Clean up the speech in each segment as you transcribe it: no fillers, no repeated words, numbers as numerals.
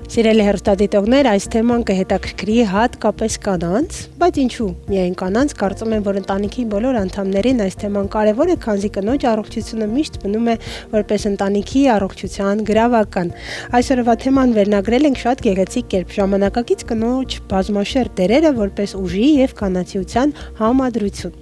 Սիրելի հեռուստադիտողներ, այս թեման կհետաքրքրի հատկապես կանանց, բայց ինչու՞ միայն կանանց, կարծում եմ, որ ընտանիքի բոլոր անդամներին այս թեման կարևոր է, քանզի կնոջ առողջությունը միշտ մնում է որպես ընտանիքի առողջության գրավական։ Այսօրվա թեման վերնագրել ենք շատ գեղեցիկ կերպ՝ ժամանակակից կնոջ բազմաշերտ դերերը որպես ուժի եւ կանացիության համադրություն։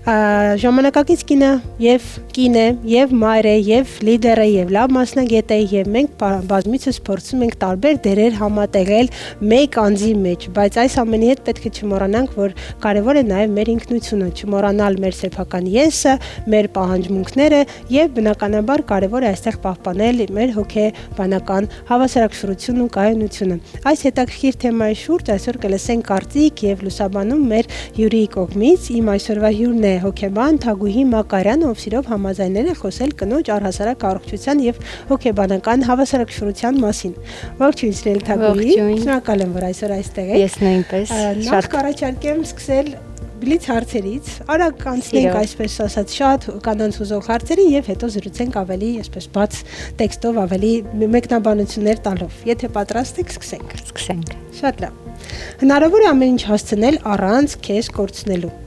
Ժամանակակից կինը եւ կին է, եւ մայր է, եւ լիդեր է, եւ լավ մասնագետ է, եւ մենք բազմիցս փորձում ենք տարբեր դերեր համատեղել մեկ անձի մեջ, բայց այս ամենի հետ պետք է չմոռանանք, որ կարեւոր է նաեւ մեր ինքնությունը, չմոռանալ մեր սեփական եսը, մեր պահանջմունքները եւ բնականաբար կարեւոր է այստեղ պահպանել մեր հոգեբանական հավասարակշռությունն ու կայունությունը։ Այս հետաքրքիր թեմայի շուրջ այսօր կլսենք կարծիք եւ լուսաբանում մեր հյուրի կողմից։ Իմ այսօրվա հյուրն է հոգեբան Թագուհի Մակարյանը, ով սիրով համաձայնել է խոսել կնոջ առհասարակ առողջության եւ հոգեբանական հավասարակշռության մասին։ Ողջույն, սիրելի Թագուհի, շնորհակալ եմ, որ այսօր այստեղ եք։ Ես նույնպես շատ կառաջարկեմ սկսել բլից հարցերից, արագ անցնենք այսպես ասած շատ կանանց ուզող հարցերի եւ հետո զրուցենք ավելի այսպես բաց տեքստով, ավելի մեկնաբանություններ տալով։ Եթե պատրաստ եք, սկսենք։ Շատ լավ։ Հնարավոր է ամեն ինչ հասցնել առանց քեզ կորցնելու։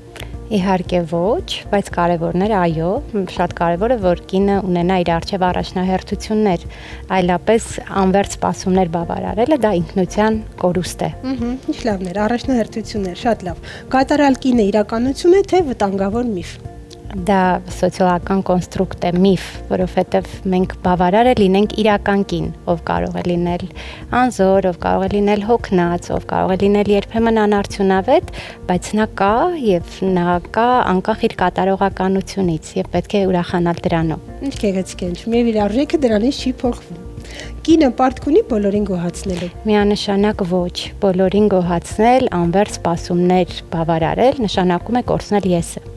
Իհարկե ոչ, բայց կարևորներ այո, շատ կարևոր է, որ կինը ունենա իր առջև առաջնահերթություններ, այլապես անվերջ սպասումներ բավարարելը դա ինքնության կորուստ է։ Ինչ լավն էր, առաջնահերթություններ, շատ լավ։ Կատարյալ կինը իրականություն է, թե վտանգավոր միֆ։ Դա սոցիալական կոնստրուկտ է, միֆ, որովհետև մենք բավարար է լինենք իրական կին, ով կարող է լինել անզոր, ով կարող է լինել հոգնած, ով կարող է լինել երբեմն անարդյունավետ, բայց նա կա եւ նա կա անկախ իր կատարողականությունից եւ պետք է ուրախանալ դրանով։ Ինչ գեղեցիկ է, եւ իր արժեքը դրանից չի փոխվում։ Կինը պարտք ունի բոլորին գոհացնելու։ Միանշանակ ոչ, բոլորին գոհացնել, անվերջ սպասումներ բավարարել նշանակում է կորցնել եսը։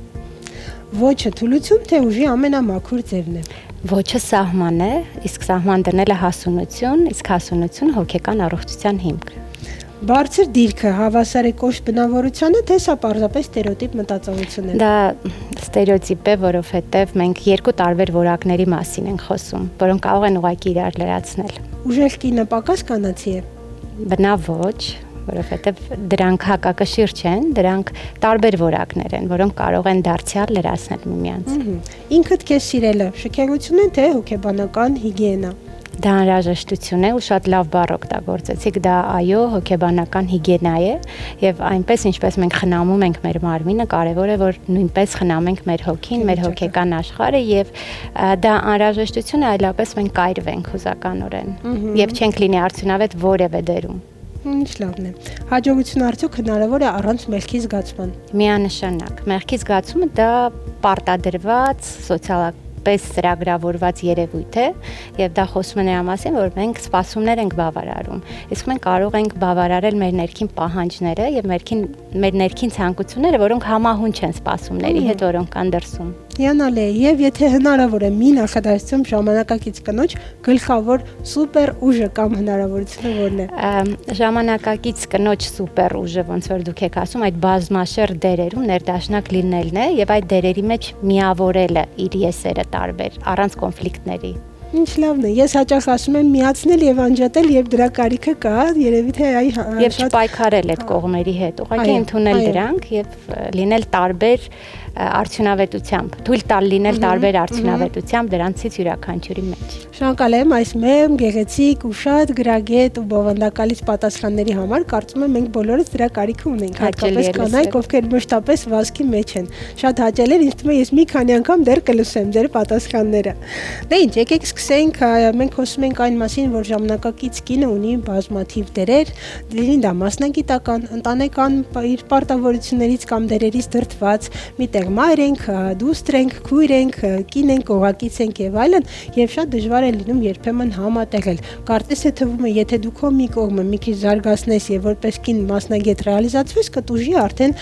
Ոչը թուլություն, թե ուժի ամենամաքուր ձևն է։ Ոչը սահման է, իսկ սահման դնելը հասունություն, իսկ հասունությունը հոգեկան առողջության հիմք։ Բարձր դիրքը հավասար է կոշտ բնավորությանը, թե սա պարզապես ստերեոտիպ մտածողություն է։ Դա ստերեոտիպ է, որովհետև մենք երկու տարբեր որակների մասին ենք խոսում, որոնք կարող են ուղղակի իրար լրացնել։ Ուժեղ կինը պակաս կանացի է։ Բնավ ոչ, որովհետև դրանք հակակշիռ չեն, դրանք տարբեր որակներ են, որոնք կարող են դարձյալ լրացնել միմյանց։ Ինքդ քեզ սիրելը շքեղություն է, թե հոգեբանական հիգիենա։ Դա անհրաժեշտություն է ու շատ լավ բառ օգտագործեցիք, դա այո, հոգեբանական հիգիենա է եւ այնպես ինչպես մենք խնամում ենք մեր մարմինը, կարեւոր է որ նույնպես խնամենք մեր հոգին, մեր հոգեկան աշխարհը եւ դա անհրաժեշտություն է, այլապես մենք կայրվենք հուզականորեն եւ չենք լինի արդյունավետ որևէ դերում։ Ինչ լավն է։ Հաջողություն արդյոք հնարավոր է առանց մեղքի զգացման։ Միանշանակ։ Մեղքի զգացումը դա պարտադրված սոցիալական ծրագրավորված երևույթ է եւ դա խոսում է նրա մասին, որ մենք սպասումներ ենք բավարարում։ Իսկ մենք կարող ենք բավարարել մեր ներքին պահանջները եւ մեր ներքին ցանկությունները, որոնք համահունչ են սպասումների հետ, որոնք կան դրսում։ Հիանալի է, եւ եթե հնարավոր է մի նախադասությամբ ժամանակակից կնոջ գլխավոր սուպեր ուժը կամ հնարավորությունը որն է։ Ժամանակակից կնոջ սուպեր ուժը, ոնց որ դուք եք ասում, այդ բազմաշերտ դերերում ներդաշնակ լինելն է եւ այդ դերերի մեջ միավորելը իր եսերը տարբեր, առանց կոնֆլիկտների։ Ինչ լավն է։ Ես հաճախ ասում եմ միացնել եւ անջատել, եւ դրա կարիքը կա, երևի թե եւ չպայքարել այդ կողմերի հետ, ուղղակի ընդունել դրանք եւ լինել տարբեր արդյունավետությամբ, թույլ տալ լինել տարբեր արդյունավետությամբ դրանցից յուրաքանչյուրի մեջ։ Շնորհակալ եմ այս մեմ գեղեցիկ ու շատ գրագետ ու բովանդակալից պատասխանների համար, կարծում եմ մենք բոլորս դրա կարիքը ունենք, հատկապես կանայք, ովքեր մշտապես վազքի մեջ են։ Շատ հաճելի է, ինձ թվում է ես մի քանի անգամ դեռ կլսեմ ձեր պատասխանները։ Դե ինչ, եկեք սկսենք, մենք խոսում ենք այն մասին, որ ժամանակակից կինը ունի բազմաթիվ դերեր, լինի դա մասնագիտական, ընտանեկան իր պարտավորություններից կամ դերերից դրդված, միտեղ մայր ենք, դուստր ենք, քույր ենք, կին ենք, օղակից ենք եւ այլն, եւ շատ դժվար է լինում երբեմն համատեղել։ Կարծես է թվում է, եթե դու քո մի կողմը մի քիչ զարգացնես եւ որպես կին մասնագետ ռեալիզացվես, կտուժի արդեն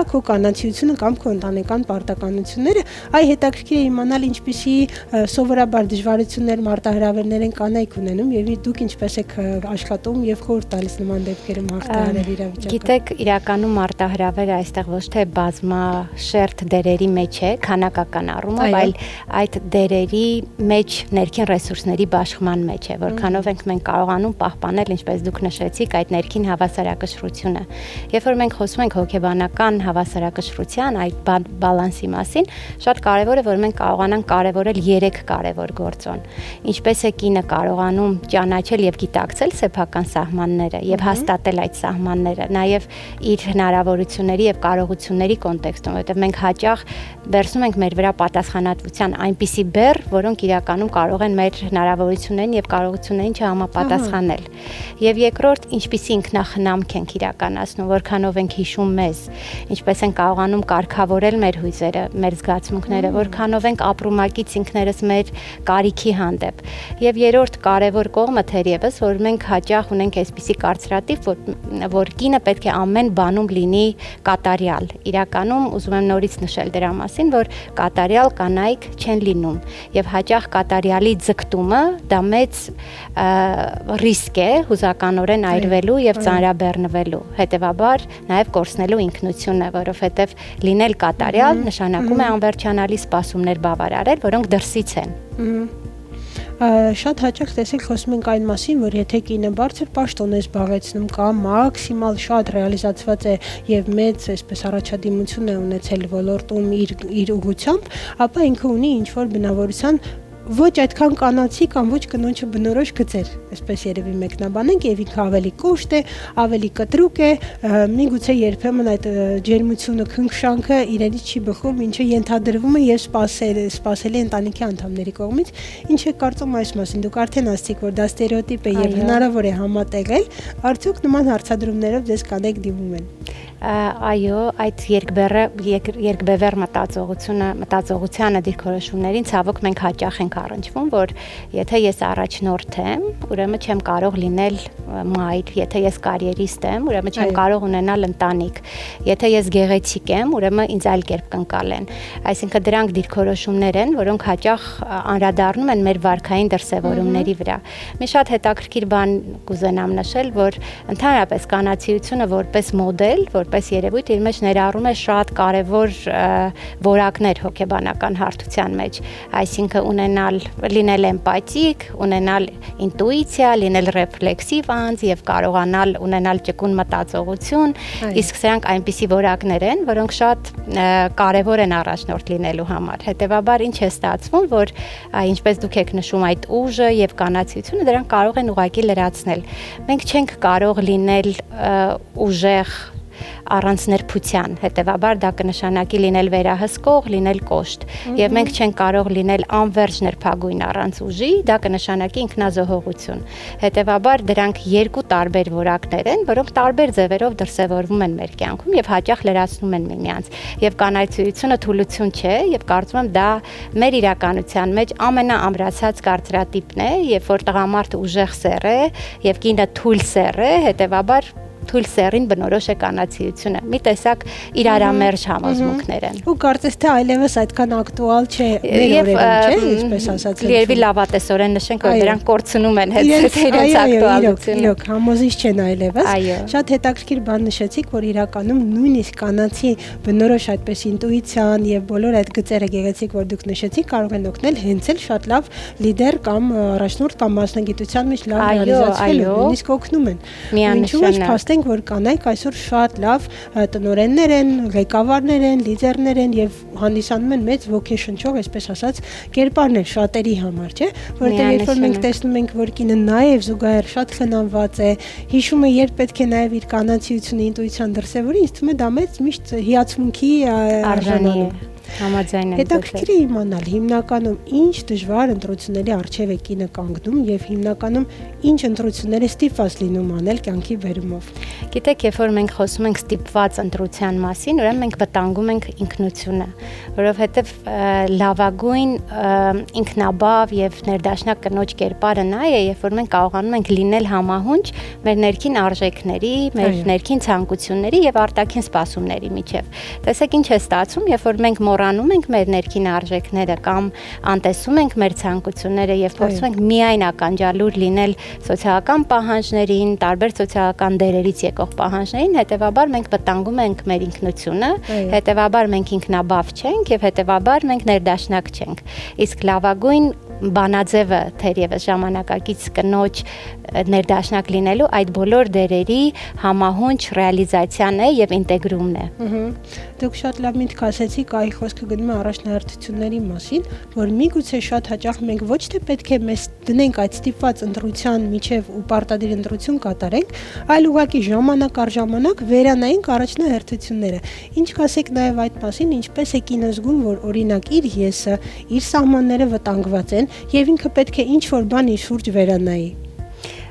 քո կանացիությունը կամ քո ընտանեկան պարտականությունները։ Այ հետաքրքիր է իմանալ ինչպիսի սովորաբար դժվարություններ, մարտահրավերներ են կանայք ունենում եւ դուք ինչպես եք աշխատում եւ խորհուրդ տալիս նման դեպքերում հաղթահարել իրավիճակը։ Գիտեք, իրականում մարտահրավերը այստեղ ոչ թե բազմաշերտ դերերի մեջ է, քանակական առումով, այլ այդ դերերի մեջ ներքին ռեսուրսների բաշխման մեջ է, որքանով ենք մենք կարողանում պահպանել, ինչպես դուք նշեցիք, այդ ներքին հավասարակշռությունը։ Երբ որ մենք խոսում ենք հոգեբանական հավասարակշռության, այդ բալանսի մասին, շատ կարևոր է, որ մենք կարողանանք կարևորել 3 կարևոր գործոն։ Ինչպես է կինը կարողանում ճանաչել եւ գիտակցել սեփական սահմանները եւ հաստատել այդ սահմանները, նաեւ իր հնարավորությունների եւ կարողությունների կոնտեքստում, որովհետեւ մենք հաճախ վերցնում ենք մեր վրա պատասխանատվության այնպիսի բեռ, որոնք իրականում կարող են մեր հնարավորություններին եւ կարողություններին չհամապատասխանել։ Եվ երկրորդ, ինչպիսի ինքնախնամք ենք իրականացնում, որքանով ենք հիշում մեզ, ինչպես ենք կարողանում կարգավորել մեր հույզերը, մեր զգացմունքները, որքանով ենք ապրումակից ինքներս մեր կարիքի հանդեպ։ Եվ երրորդ կարևոր կողմը թերևս, որ մենք հաճախ ունենք այսպիսի կարծրատիպ, որ կինը պետք է ամեն բանում լինի կատարյալ։ Իրականում ուզում եմ նորից նշել դրա մասին, որ կատարյալ կանայք չեն լինում եւ հաճախ կատարյալի ձգտումը դա մեծ ռիսկ է հուզականորեն այրվելու եւ ծանրաբեռնվելու, հետեւաբար նաեւ կորցնելու ինքնությունը, որովհետեւ լինել կատարյալ նշանակում է անվերջանալի սպասումներ բավարարել, որոնք դրսից են։ Շատ հաճախ տեսեք խոսում ենք այն մասին, որ եթե կինը բարձր պաշտոն է զբաղեցնում կամ մաքսիմալ շատ ռեալիզացված է եւ մեծ այսպես առաջադիմություն է ունեցել ոլորտում իր ուղղությամբ, ապա ինքը ունի ինչ-որ բնավորության ոչ այդքան կանացի կամ ոչ կնոջը բնորոշ գծեր, այսպես երևի մեկնաբանենք, եւ ինքը ավելի կոշտ է, ավելի կտրուկ է, միգուցե երբեմն այդ ջերմությունը, քնքշանքը իրենից չի բխում, ինչը ենթադրվում է եւ սպասելի ընտանիքի անդամների կողմից։ Ինչ է կարծում այս մասին։ Դուք արդեն ասացիք, որ դա ստերեոտիպ է եւ հնարավոր է համատեղել, արդյոք նման հարցադրումներով ձեզ կանեք դիմում են։ Այո, այդ երկբևեռ մտածողությանը դիրքորոշումներին ցավոք մենք հաճախ ենք առնչվում, որ եթե ես առաջնորդ եմ, ուրեմն չեմ կարող լինել մայր, եթե ես կարիերիստ եմ, ուրեմն չեմ կարող ունենալ ընտանիք, եթե ես գեղեցիկ եմ, ուրեմն ինձ այլ կերպ կընկալեն։ Այսինքն դրանք դիրքորոշումներ են, որոնք հաճախ անդրադառնում են մեր վարքային դրսևորումների վրա։ Մի շատ հետաքրքիր բան կուզենամ նշել, որ ընդհանրապես կանացիությունը որպես մոդել, որպես երևույթ իր մեջ ներառում է շատ կարևոր որակներ հոգեբանական հարթության մեջ, այսինքն լինել էմպաթիկ, ունենալ ինտուիցիա, լինել ռեֆլեքսիվ անձ եւ կարողանալ ունենալ ճկուն մտածողություն, իսկ սրանք այնպիսի որակներ են, որոնք շատ կարևոր են առաջնորդ լինելու համար։ Հետևաբար ինչ է ստացվում, որ ինչպես դուք եք նշում այդ ուժը եւ կանացիությունը դրանք կարող են ուղղակի լրացնել։ Մենք չենք կարող լինել ուժեղ առանց նրբության, հետևաբար դա կնշանակի լինել վերահսկող, լինել կոշտ, եւ մենք չենք կարող լինել անվերջ նրբագույն առանց ուժի, դա կնշանակի ինքնազոհողություն։ Հետևաբար դրանք երկու տարբեր որակներ են, որոնք տարբեր ձևերով դրսևորվում են մեր կյանքում եւ հաճախ լրացնում են միմյանց։ Եվ կանայցությունը թուլություն չէ, եւ կարծում եմ դա մեր իրականության մեջ ամենաամրացած կարծրատիպն է, երբ որ տղամարդը ուժեղ սեռ է եւ կինը թույլ սեռ է, հետևաբար թույլ սեռին բնորոշ է կանացիությունը։ Մի տեսակ իրարամերժ համոզմունքներ են։ Ու կարծես թե այլևս այդքան ակտուալ չէ մեր օրերում, չէ՞, ինչպես ասած։ Երևի լավատեսորեն նշենք, որ դրանք կորցնում են հետ իրենց ակտուալությունը։ Իրոք, համոզիչ չեն այլևս։ Շատ հետաքրքիր բան նշեցիք, որ իրականում նույնիսկ կանացի բնորոշ այդպես ինտուիցիան եւ բոլոր այդ գծերը գեղեցիկ, որ դուք նշեցիք, կարող են օգնել հենց էլ շատ լավ լիդեր կամ առաջնորդ կամ մասնագիտության մեջ լավ ռեալիզացվելու, նույնիսկ օգնում են։ Ինչու՞ ոչ փաստենք, որ կանայք այսօր շատ լավ տնօրեններ են, ղեկավարներ են, լիդերներ են եւ հանդիսանում են մեծ ոգեշնչող, այսպես ասած, կերպարներ շատերի համար, չէ՞, որտեղ երբ որ մենք տեսնում ենք, որ կինը նաեւ զուգահեռ շատ խնամված է, հիշում է երբ պետք է նաեւ իր կանացիությունը, ինտուիցիան դրսևորի, ինձ թվում է դա մեծ միշտ հիացմունքի արժանի է։ Համաձայն եմ։ Հետաքրքիր է իմանալ հիմնականում ինչ դժվար ընտրությունների առջև է կինը կանգնում եւ հիմնականում ինչ ընտրություններ է ստիպված լինում անել կյանքի բերումով։ Գիտեք, երբ որ մենք խոսում ենք ստիպված ընտրության մասին, ուրեմն մենք վտանգում ենք ինքնությունը, որովհետեւ լավագույն ինքնաբավ եւ ներդաշնակ կնոջ կերպարը նա է, երբ որ մենք կարողանում ենք լինել համահունչ մեր ներքին արժեքների, մեր ներքին ցանկությունների եւ արտաքին սպասումների միջեւ։ Տեսեք ինչ է ստացվում, երբ որ մենք մոռանում ենք մեր ներքին արժեքները կամ անտեսում ենք մեր ցանկությունները եւ փորձում ենք միայն ականջալուր լինել սոցիալական պահանջներին, տարբեր սոցիալական դերերից եկող պահանջներին, հետեւաբար մենք վտանգում ենք մեր ինքնությունը, հետեւաբար մենք ինքնաբավ չենք եւ հետեւաբար մենք ներդաշնակ չենք։ Իսկ լավագույն բանաձևը թերևս ժամանակակից կնոջ ներդաշնակ լինելու այդ բոլոր դերերի համահունչ ռեալիզացիան է եւ ինտեգրումն է։ Դուք շատ լավ միտք ասեցիք, այ խոսքը գնում է առաջնահերթությունների մասին, որ միգուցե շատ հաճախ մենք ոչ թե պետք է մեզ դնենք այդ ստիպված ընտրության միջև ու պարտադիր ընտրություն կատարենք, այլ ուղղակի ժամանակ առ ժամանակ վերանայենք առաջնահերթությունները։ Ինչ կասեք նաեւ այդ մասին, ինչպես է կինը զգում, որ օրինակ իր եսը, իր սահմանները վտանգված են եւ ինքը պետք է ինչ-որ բան իր շուրջ վերանայի։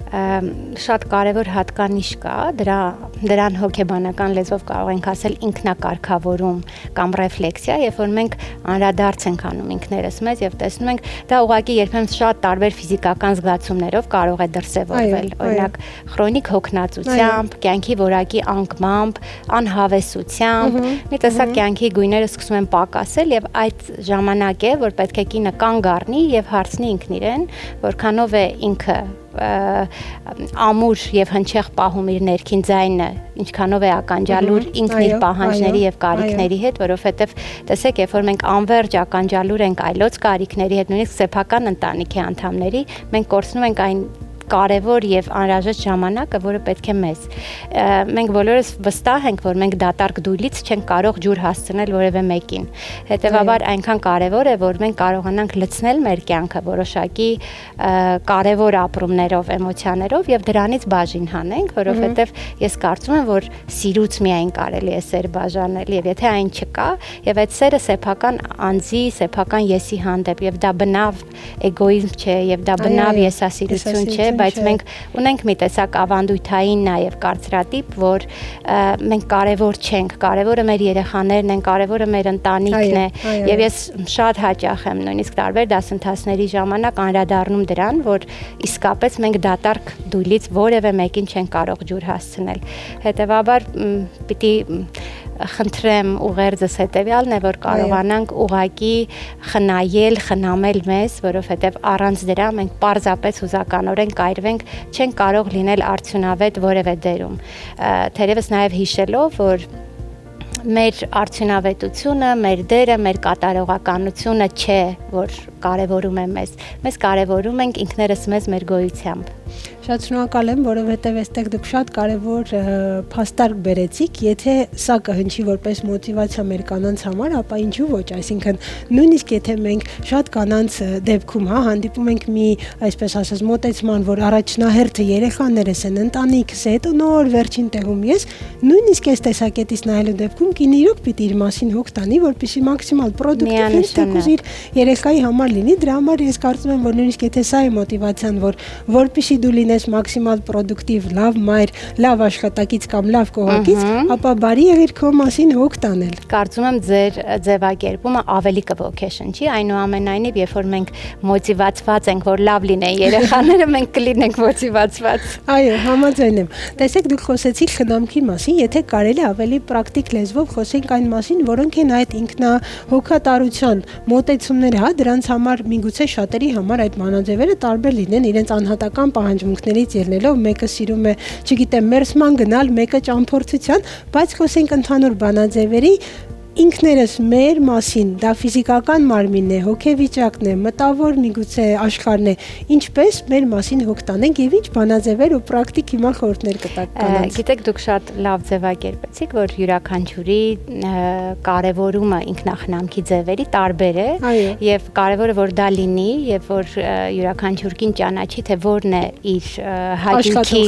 Շատ կարևոր հատկանիշ կա, դրան հոգեբանական լեզվով կարող ենք ասել ինքնակարգավորում կամ ռեֆլեքսիա, երբ որ մենք անդրադարձ ենք անում ինքներս մեզ եւ տեսնում ենք, դա ուղղակի երբեմն շատ տարբեր ֆիզիկական զգացումներով կարող է դրսևորվել, օրինակ քրոնիկ հոգնածությամբ, կյանքի որակի անկմամբ, անհավեսությամբ, մի տեսակ կյանքի գույները սկսում են պակասել եւ այդ ժամանակ է, որ պետք է կինը կանգ առնի եւ հարցնի ինքն իրեն, որքանով է ինքը ամուր եւ հնչեղ պահում իր ներքին ձայնը, ինչքանով է ականջալուր ինքն իր պահանջների եւ կարիքների հետ, որովհետեւ տեսեք, երբ որ մենք անverջ ականջալուր ենք այլոց կարիքների հետ, նույնիսկ սեփական ընտանիքի անդամների, մենք կորցնում ենք այն կարևոր եւ անհրաժեշտ ժամանակը, որը պետք է մեզ։ Մենք բոլորս վստահ ենք, որ մենք դատարկ դույլից չենք կարող ջուր հասցնել որևէ մեկին։ Հետևաբար այնքան կարևոր է, որ մենք կարողանանք լցնել մեր կյանքը որոշակի կարևոր ապրումներով, էմոցիաներով եւ դրանից բաժին հանենք, որովհետեւ ես կարծում եմ, որ սիրուց միայն կարելի է սեր բաժանել եւ եթե այն չկա, եւ այդ սերը սեփական անձի, սեփական եսի հանդեպ եւ դա բնավ էգոիզմ չէ եւ դա բնավ եսասիրություն չէ, բայց մենք ունենք մի տեսակ ավանդույթային նաև կարծրատիպ, որ մենք կարևոր չենք, կարևորը մեր երեխաներն են, կարևորը մեր ընտանիքն է, եւ ես շատ հաճախ եմ նույնիսկ տարբեր դասընթացների ժամանակ անդրադառնում դրան, որ իսկապես մենք դատարկ դույլից որևէ մեկին չենք կարող ջուր հասցնել։ Հետևաբար պիտի խնդրեմ ուղերձս հետևյալն է, որ կարողանանք ուղակի խնայել, խնամել մեզ, որովհետև առանց դրա մենք պարզապես հուզականորեն կայրվենք, չենք կարող լինել արդյունավետ որևէ դերում։ Թերևս նաև հիշելով, որ մեր արդյունավետությունը, մեր դերը, մեր կատարողականությունը չէ, որ կարևորում է մեզ։ Մեզ կարևորում ենք ինքներս մեզ մեր գոյությամբ։ Շատ շնորհակալ եմ, որովհետև այստեղ դուք շատ կարևոր փաստարկ բերեցիք, եթե սա կհնչի որպես մոտիվացիա մեր կանանց համար, ապա ինչու ոչ, այսինքն նույնիսկ եթե մենք շատ կանանց դեպքում, հանդիպում ենք մի, այսպես ասած, մոտեցման, որ առաջնահերթը երեխաներս են, ընտանիքս է, հետո նոր վերջին տեղում ես, նույնիսկ այս տեսակետից նայելու դեպքում կինը իրոք պիտի իր մասին հոգ տանի, որպեսզի մաքսիմալ պրոդուկտիվ թեկուզ իր երեխայի համար լինի, դրա համար ես կարծում եմ, որ նույնիսկ եթե սա է մոտիվացիան, որպեսզի դու լինես մաքսիմալ պրոդուկտիվ, լավ մայր, լավ աշխատակից կամ լավ կողակից, ապա բարի եղիր քո մասին հոգ տանել։ Կարծում եմ ձեր ձևակերպումը ավելի կոգեշնչի, այնուամենայնիվ, երբ որ մենք մոտիվացված ենք, որ լավ լինեն երեխաները, մենք կլինենք մոտիվացված։ Այո, համաձայն եմ։ Տեսեք, դուք խոսեցիք խնամքի մասին, եթե կարելի ավելի պրակտիկ լեզվով խոսենք այն մասին, որոնք են այդ ինքնահոգատարության մոտեցումները, հա, դրանց համար միգուցե շատերի համար այդ մանրաձևերը տարբեր լինեն իրենց անհատական պահանջմունքներից ելնելով, մեկը սիրում է, չգիտեմ, մերսման գնալ, մեկը ճամփորդության, բայց խոսենք ընդհանուր բանաձևերի ինքներս մեր մասին, դա ֆիզիկական մարմինն է, հոգեվիճակն է, մտավոր միգուցե աշխարհն է, ինչպես մեր մասին հոգ տանենք եւ ինչ բանաձևեր ու պրակտիկ հիմա խորհուրդներ կտաք կանանց։ Գիտեք, դուք շատ լավ ձևակերպեցիք, որ յուրաքանչյուրի կարևորումը ինքնախնամքի ձևերի տարբեր է եւ կարևորը որ դա լինի եւ որ յուրաքանչյուր կին ճանաչի թե որն է իր հաճույքի,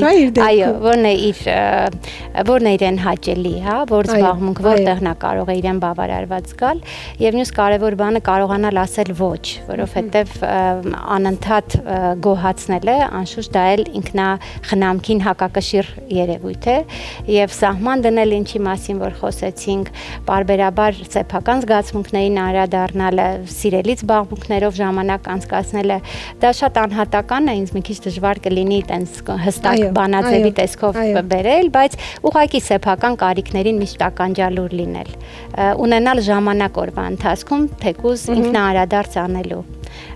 այո, որն է իրեն հաճելի, հա, որ զբաղմունք, որտեղ նա կարող է իրեն բավարարված գալ եւ մյուս կարևոր բանը կարողանալ ասել ոչ, որովհետեւ անընդհատ գոհացնելը անշուշտ դա էլ ինքնախնամքին հակակշիռ երևույթ է եւ սահման դնել ինչի մասին որ խոսեցինք, բարբերաբար սեփական զգացմունքներին անդրադառնալը, սիրելի զբաղմունքներով ժամանակ անցկացնելը, դա շատ անհատական է, ինձ մի քիչ դժվար կլինի տենց հստակ բանաձևի տեսքով բերել, բայց ուղղակի սեփական կարիքներին միշտ ականջալուր լինել։ ունենալ ժամանակ օրվա ընթացքում թեկուզ ինքնաարադարձ անելու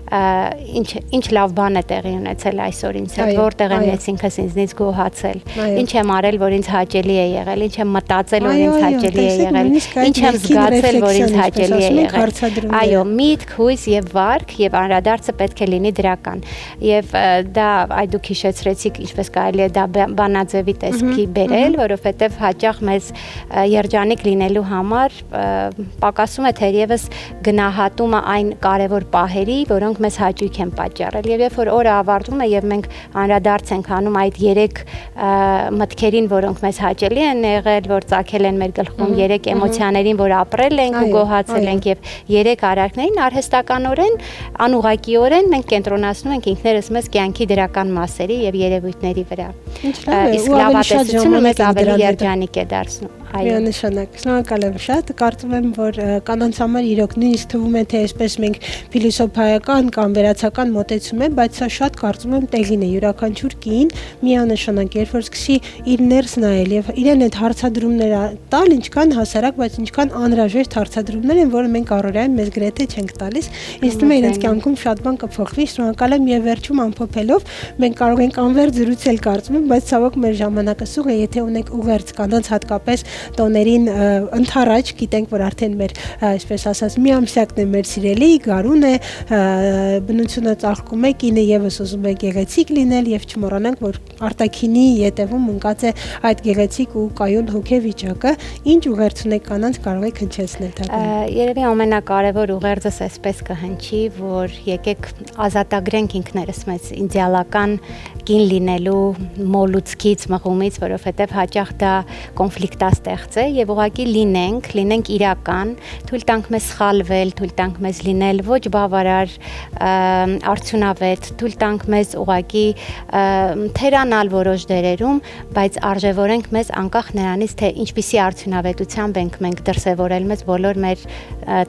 ինչ լավ բան է տեղի ունեցել այսօր ինձ հետ, որտեղ եմ ես ինքս ինձնից գոհացել, ինչ եմ արել, որ ինձ հաճելի է եղել, ինչ եմ մտածել, որ ինձ հաճելի է եղել, ինչ եմ զգացել, որ ինձ հաճելի է եղել։ Այո, միտք, հույս եւ վարք եւ անդրադարձը պետք է լինի դրական։ Եվ դա դուք հիշեցրեցիք, ինչպես կարելի է դա բանաձևի տեսքի բերել, որովհետեւ հաճախ մեզ երջանիկ լինելու համար պակասում է թերևս գնահատումը այն կարևոր պահերի, որոնք մեզ հաճույք են պատճառել եւ երբ որ օրը ավարտվում է եւ մենք անդրադարձ ենք անում այդ 3 մտքերին, որոնք մեզ հաճելի են եղել, որ ծագել են մեր գլխում, 3 էմոցիաներին, որ ապրել ենք ու գոհացել ենք եւ 3 արարքներին արհեստականորեն, անուղղակիորեն մենք կենտրոնացնում ենք ինքներս մեզ կյանքի դրական մասերի եւ երևույթների վրա։ Իսկ լավատեսությունը մեզ ավելի երջանիկ է դարձնում։ Միանշանակ, շնորհակալ եմ շատ, կարծում եմ, որ կանանց համար իրոք նույնիսկ թվում է, թե այսպես մենք փիլիսոփայական կամ վերացական մոտեցում ենք, բայց սա շատ կարծում եմ տեղին է, յուրաքանչյուր կին միանշանակ, երբ որ սկսի իր ներս նայել եւ իրեն այդ հարցադրումները տալ, ինչքան հասարակ, բայց ինչքան անհրաժեշտ հարցադրումներ են, որը մենք առօրյայում մեզ գրեթե չենք տալիս, ինձ թվում է իրենց կյանքում շատ բան կփոխվի, շնորհակալ եմ եւ վերջում ամփոփելով մենք կարող ենք անվերջ զրուցել, կարծում եմ, բայց ցավոք մեր ժամանակը սուղ է, եթե ունենք ուղերձ կանանց հատկապես տոներին ընթառաջ, գիտենք, որ արդեն մեր, այսպես ասած, մի ամսյակն է մեր սիրելի, գարուն է, բնությունը ծաղկում է, կինը եւս ուզում է գեղեցիկ լինել եւ չմոռանանք, որ արտաքինի ետևում ընկած է այդ գեղեցիկ ու կայուն հոգեվիճակը, ինչ ուղերձ ունեք կանանց կարող եք հնչեցնել դա։ Երևի ամենակարևոր ուղերձս այսպես կհնչի, որ եկեք ազատագրենք ինքներս մեզ իդեալական կին լինելու մոլուցքից, մղումից, որովհետեւ հաճախ դա կոնֆլիկտաստեղծ է եւ ուղղակի լինենք իրական, թույլ տանք մեզ սխալվել, թույլ տանք մեզ լինել ոչ բավարար, արդյունավետ, թույլ տանք մեզ ուղղակի թերանալ որոշ դերերում, բայց արժևորենք մեզ անկախ նրանից, թե ինչպիսի արդյունավետությամբ ենք մենք դրսևորել մեզ բոլոր մեր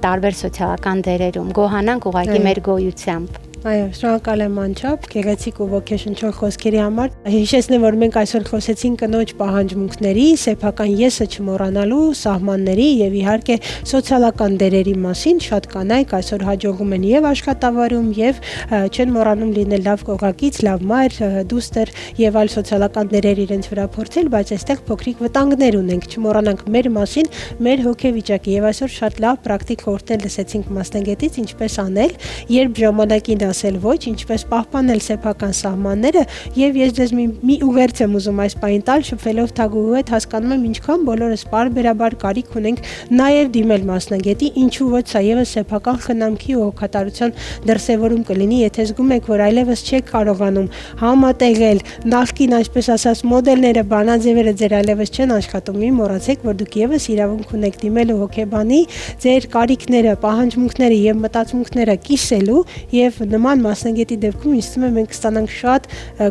տարբեր սոցիալական դերերում, գոհանանք ուղղակի մեր գոյությամբ։ Այո, շնորհակալ եմ անչափ գեղեցիկ ու ոգեշնչող խոսքերի համար։ Հիշեցնեմ, որ մենք այսօր խոսեցինք կնոջ պահանջմունքների, սեփական եսը չմոռանալու, սահմանների եւ իհարկե սոցիալական դերերի մասին։ Շատ կանայք այսօր հաջողում են եւ աշխատավարում եւ չեն մոռանում լինել լավ կողակից, լավ մայր, դուստր եւ այլ սոցիալական դերեր իրենց վրա փորձել, բայց այստեղ փոքրիկ վտանգներ ունենք, չմոռանանք մեր մասին, մեր հոգեվիճակի եւ այսօր շատ լավ պրակտիկ խորհուրդներ լսեցինք մասնագետից, ինչպես անել, երբ ժամանակին ասել ոչ, ինչպես պահպանել սեփական սահմանները եւ ես ձեզ մի ուղերձ եմ ուզում այս պահին տալ, շփվելով Թագուհու հետ հասկանում եմ ինչքան բոլորս բարբերաբար կարիք ունենք նաեւ դիմել մասնագետի, ինչու ոչ սա եւս սեփական խնամքի ու հոգատարության դրսեւորում կլինի, եթե զգում եք, որ այլևս չեք կարողանում համատեղել նախկին, այսպես ասած, մոդելները, բանաձևերը ձեր այլևս չեն աշխատում, մի մոռացեք, որ դուք եւս իրավունք ունեք դիմելու հոգեբանի, ձեր կարիքները, պահանջմունքները եւ մտածմունքները կիսելու եւ նման մասնագետի դեպքում ինձ թվում է մենք կստանանք շատ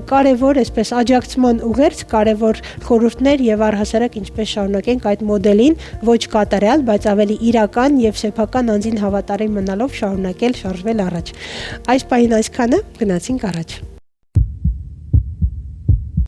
կարևոր, այսպես աջակցման ուղերձ, կարևոր խորհուրդներ եւ առհասարակ ինչպես շարունակենք այդ մոդելին ոչ կատարյալ, բայց ավելի իրական եւ սեփական անձին հավատարիմ մնալով շարունակել շարժվել առաջ։ Այս պահին այսքանը, գնացինք առաջ։